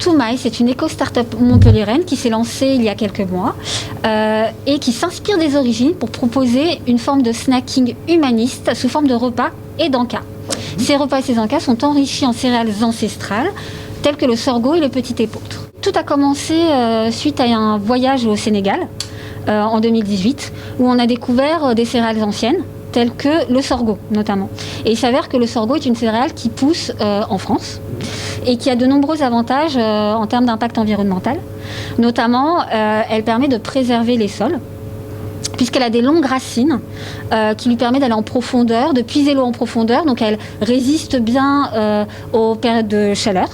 Toumaï, c'est une éco-start-up montpelliéraine qui s'est lancée il y a quelques mois et qui s'inspire des origines pour proposer une forme de snacking humaniste sous forme de repas et d'encas. Ces repas et ces encas sont enrichis en céréales ancestrales telles que le sorgho et le petit épeautre. Tout a commencé suite à un voyage au Sénégal en 2018 où on a découvert des céréales anciennes telles que le sorgho notamment. Et il s'avère que le sorgho est une céréale qui pousse en France et qui a de nombreux avantages en termes d'impact environnemental. Notamment, elle permet de préserver les sols, puisqu'elle a des longues racines qui lui permettent d'aller en profondeur, de puiser l'eau en profondeur. Donc elle résiste bien aux périodes de chaleur.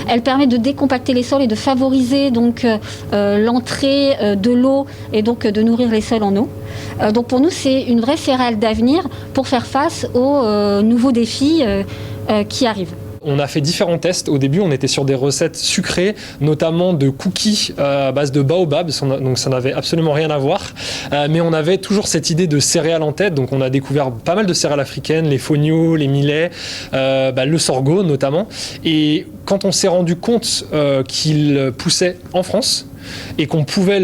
Elle permet de décompacter les sols et de favoriser donc l'entrée de l'eau et donc de nourrir les sols en eau. Donc pour nous, c'est une vraie céréale d'avenir pour faire face aux nouveaux défis qui arrivent. On a fait différents tests. Au début, on était sur des recettes sucrées, notamment de cookies à base de baobab, donc ça n'avait absolument rien à voir. Mais on avait toujours cette idée de céréales en tête, donc on a découvert pas mal de céréales africaines, les fonio, les millets, le sorgho notamment. Et quand on s'est rendu compte qu'il poussait en France, et qu'on pouvait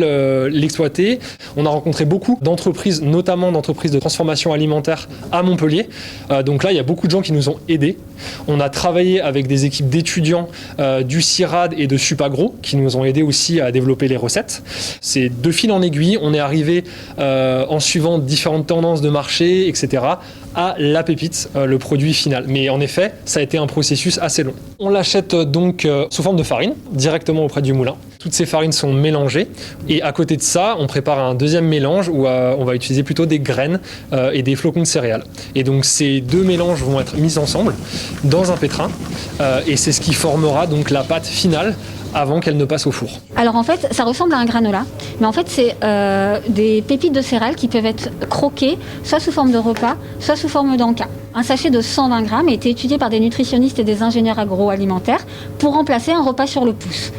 l'exploiter. On a rencontré beaucoup d'entreprises, notamment d'entreprises de transformation alimentaire à Montpellier. Donc là, il y a beaucoup de gens qui nous ont aidés. On a travaillé avec des équipes d'étudiants du CIRAD et de Supagro qui nous ont aidés aussi à développer les recettes. C'est de fil en aiguille, on est arrivé en suivant différentes tendances de marché, etc., à la pépite, le produit final. Mais en effet, ça a été un processus assez long. On l'achète donc sous forme de farine, directement auprès du moulin. Toutes ces farines sont mélangées et à côté de ça, on prépare un deuxième mélange où on va utiliser plutôt des graines et des flocons de céréales. Et donc ces deux mélanges vont être mis ensemble dans un pétrin et c'est ce qui formera donc la pâte finale avant qu'elle ne passe au four. Alors en fait, ça ressemble à un granola, mais en fait c'est des pépites de céréales qui peuvent être croquées, soit sous forme de repas, soit sous forme d'encas. Un sachet de 120 grammes a été étudié par des nutritionnistes et des ingénieurs agroalimentaires pour remplacer un repas sur le pouce.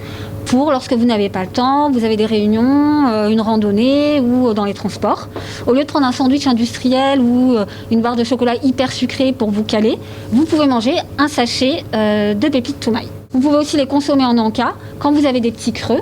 Pour lorsque vous n'avez pas le temps, vous avez des réunions, une randonnée ou dans les transports. Au lieu de prendre un sandwich industriel ou une barre de chocolat hyper sucrée pour vous caler, vous pouvez manger un sachet de pépites Toumaï. Vous pouvez aussi les consommer en encas quand vous avez des petits creux,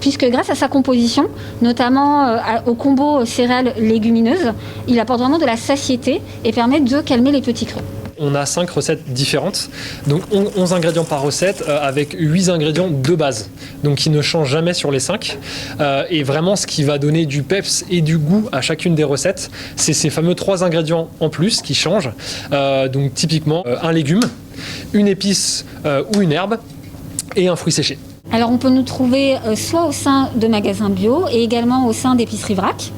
puisque grâce à sa composition, notamment au combo céréales légumineuses, il apporte vraiment de la satiété et permet de calmer les petits creux. On a 5 recettes différentes, donc 11 ingrédients par recette avec 8 ingrédients de base, donc qui ne changent jamais sur les 5. Et vraiment, ce qui va donner du peps et du goût à chacune des recettes, c'est ces fameux 3 ingrédients en plus qui changent. Donc typiquement, un légume, une épice ou une herbe et un fruit séché. Alors on peut nous trouver soit au sein de magasins bio et également au sein d'épiceries vrac,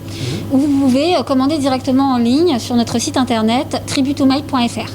où vous pouvez commander directement en ligne sur notre site internet tributoumaï.fr.